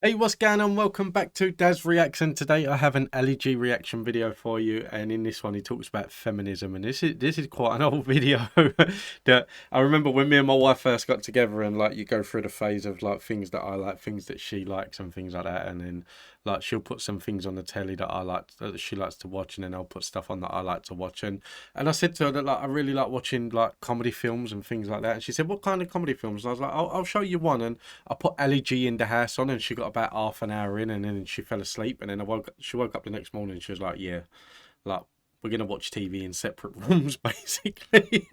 Hey, what's going on? Welcome back to DAZ Reacts, and today I have an LEG reaction video for you. And in this one, he talks about feminism, and this is quite an old video that I remember when me and my wife first got together, and like you go through the phase of like things that I like, things that she likes, and things like that, and then like she'll put some things on the telly that I like that she likes to watch, and then I'll put stuff on that I like to watch. And I said to her that like I really like watching like comedy films and things like that, and she said, "What kind of comedy films?" And I was like, "I'll show you one." And I put LEG in the house on, and she got about half an hour in, and then she fell asleep. And then she woke up the next morning, and she was like, "Yeah, like we're gonna watch TV in separate rooms, basically."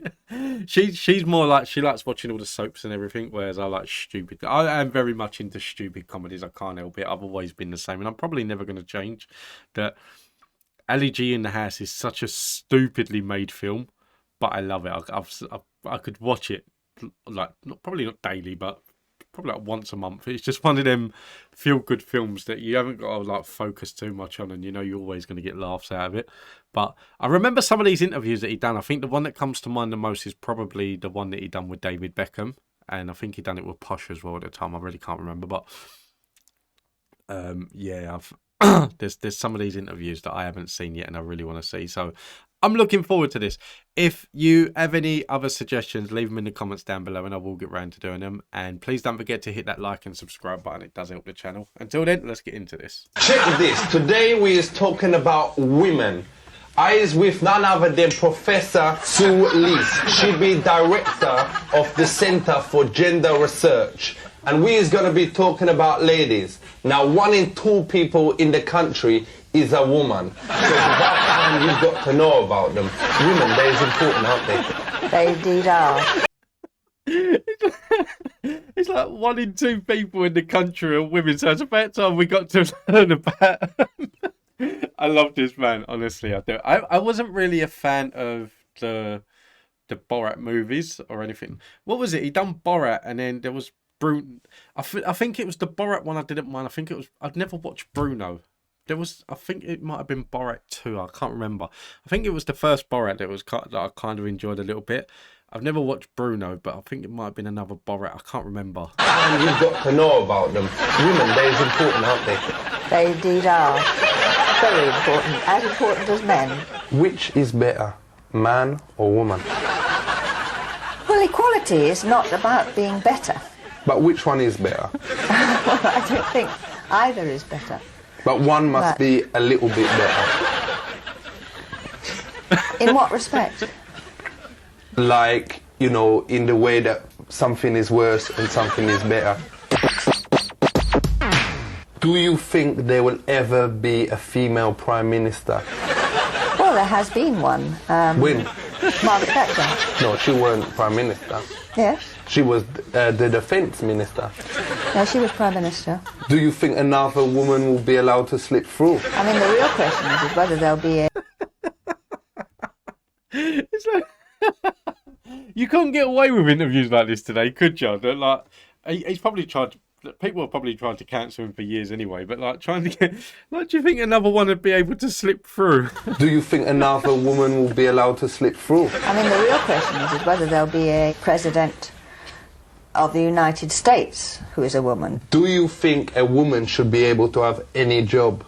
She's more like she likes watching all the soaps and everything, whereas I like stupid. I am very much into stupid comedies. I can't help it. I've always been the same, and I'm probably never going to change. That LEG in the house is such a stupidly made film, but I love it. I could watch it like probably not daily, but probably like once a month. It's just one of them feel good films that you haven't got to like focus too much on, and you know you're always going to get laughs out of it. But I remember some of these interviews that he done. I think the one that comes to mind the most is probably the one that he done with David Beckham, and I think he done it with Posh as well at the time. I really can't remember, but yeah, I've there's some of these interviews that I haven't seen yet, and I really want to see. So I'm looking forward to this. If you have any other suggestions, leave them in the comments down below, and I will get round to doing them. And please don't forget to hit that like and subscribe button. It does help the channel. Until then, let's get into this. Check this. Today we is talking about women. I is with none other than Professor Sue Lees. She be director of the Center for Gender Research. And we is going to be talking about ladies. Now, 1 in 2 people in the country is a woman. So it's about time you've got to know about them. Women, they're as important, aren't they? They indeed are. It's like 1 in 2 people in the country are women, so it's about time we got to learn about them. I love this man, honestly. I do. I wasn't really a fan of the Borat movies or anything. What was it? He done Borat, and then there was Bruno. I think it was the Borat one I didn't mind. I think it was. I'd never watched Bruno. There was. I think it might have been Borat 2. I can't remember. I think it was the first Borat that I kind of enjoyed a little bit. I've never watched Bruno, but I think it might have been another Borat. I can't remember. And you've got to know about them. Women, they're as important, aren't they? They indeed are. Very important. As important as men. Which is better, man or woman? Well, equality is not about being better. But which one is better? Well, I don't think either is better. But one must be a little bit better. In what respect? Like, you know, in the way that something is worse and something is better. Do you think there will ever be a female prime minister? Well, there has been one. When? Margaret Thatcher. No, she weren't prime minister. Yes? She was the defence minister. No, she was Prime Minister. Do you think another woman will be allowed to slip through? I mean, the real question is whether there'll be a... It's like you couldn't get away with interviews like this today, could you? That like he's probably tried. People are probably trying to cancel him for years anyway. But like trying to get, like, do you think another one would be able to slip through? Do you think another woman will be allowed to slip through? I mean, the real question is whether there'll be a president of the United States who is a woman. Do you think a woman should be able to have any job?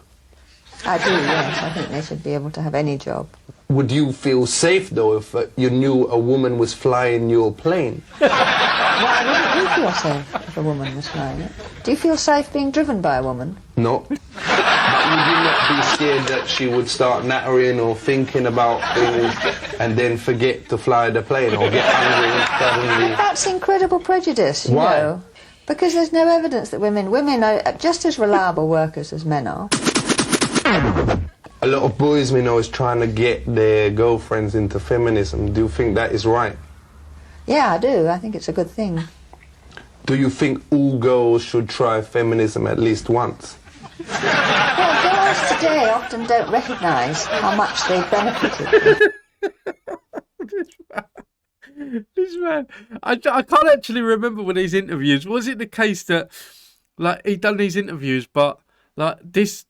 I do, yes. I think they should be able to have any job. Would you feel safe, though, if you knew a woman was flying your plane? Why wouldn't you feel safe if a woman was flying it? Do you feel safe being driven by a woman? No. But would you not be scared that she would start nattering or thinking about things and then forget to fly the plane or get angry and suddenly... That's incredible prejudice, you Why? know. Because there's no evidence that women are just as reliable workers as men are. A lot of boys we know is trying to get their girlfriends into feminism. Do you think that is right? Yeah, I do. I think it's a good thing. Do you think all girls should try feminism at least once? Well, girls today often don't recognise how much they've benefited. This man, I can't actually remember with these interviews. Was it the case that like he done these interviews, but like this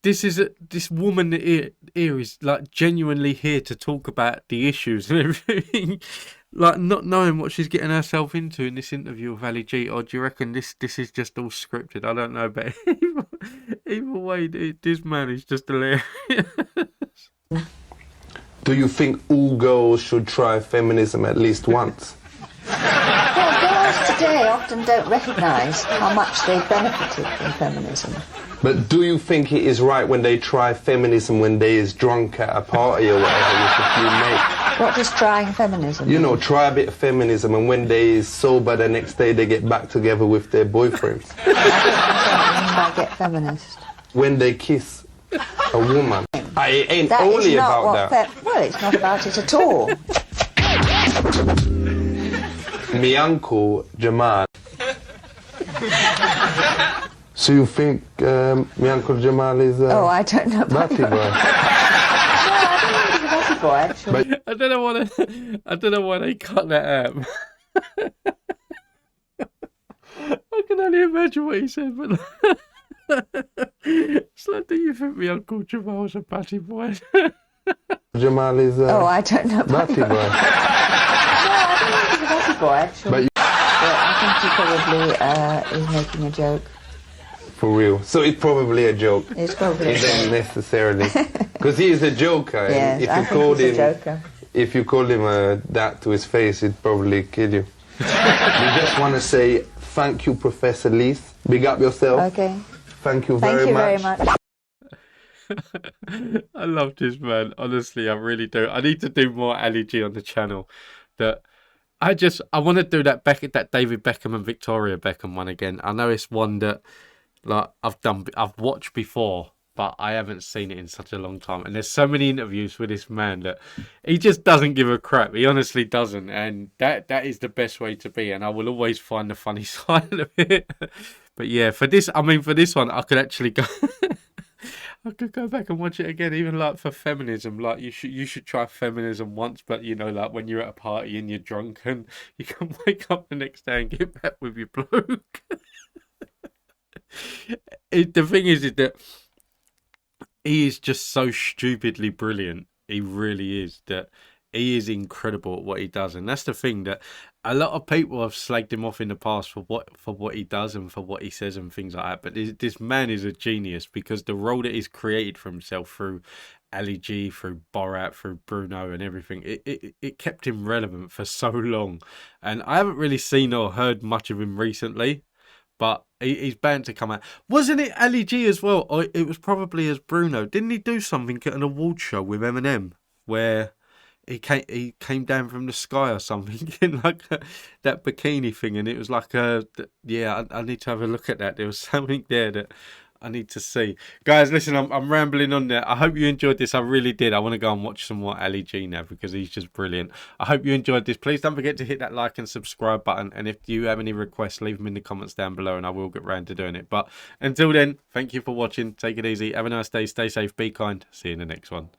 woman here is like genuinely here to talk about the issues and everything, like not knowing what she's getting herself into in this interview with Ali G, or do you reckon this is just all scripted? I don't know, but either way, this man is just hilarious. Do you think all girls should try feminism at least once? Well, girls today often don't recognise how much they benefited from feminism. But do you think it is right when they try feminism when they is drunk at a party or whatever with a few mates? What does trying feminism You mean? know, try a bit of feminism and when they is sober the next day they get back together with their boyfriends. I don't mean by get feminist. When they kiss a woman. It ain't That is only not about what that. well, it's not about it at all. My uncle Jamal. So you think my uncle Jamal is Oh, I don't know about batty boy? Boy, actually. I don't know why they cut that out. I can only imagine what he said, but it's like, do you think my Uncle Jamal's a batty boy? Jamal is Oh, I don't know about batty boy. No, I don't think he's a batty boy, actually. But you- I think he probably is making a joke. For real. So it's probably a joke. It's probably a It joke. ain't necessarily. Because he is a joker. Yes, and I think he's a joker. If you called him that to his face, he'd probably kill you. We just want to say thank you, Professor Leith. Big up yourself. Okay. Thank you Thank very you much. very much. I love this man. Honestly, I really do. I need to do more Ali G on the channel. That I want to do that David Beckham and Victoria Beckham one again. I know it's one that like I've watched before, but I haven't seen it in such a long time. And there's so many interviews with this man that he just doesn't give a crap. He honestly doesn't, and that is the best way to be. And I will always find the funny side of it. But yeah, for this one, I could actually go. I could go back and watch it again, even like for feminism. Like you should try feminism once, but you know, like when you're at a party and you're drunk and you can wake up the next day and get back with your bloke. The thing is that he is just so stupidly brilliant. He really is. That he is incredible at what he does, and that's the thing that a lot of people have slagged him off in the past for what he does and for what he says and things like that. But this man is a genius because the role that he's created for himself through Ali G, through Borat, through Bruno and everything, it kept him relevant for so long. And I haven't really seen or heard much of him recently, but he's bound to come out. Wasn't it Ali G as well? Or it was probably as Bruno. Didn't he do something at an award show with Eminem where he came down from the sky or something in like that bikini thing, and it was like yeah, I need to have a look at that. There was something there that I need to see. Guys, listen, I'm rambling on there. I hope you enjoyed this. I really did. I want to go and watch some more Ali G now because he's just brilliant. I hope you enjoyed this. Please don't forget to hit that like and subscribe button. And if you have any requests, leave them in the comments down below and I will get round to doing it. But until then, thank you for watching. Take it easy. Have a nice day. Stay safe. Be kind. See you in the next one.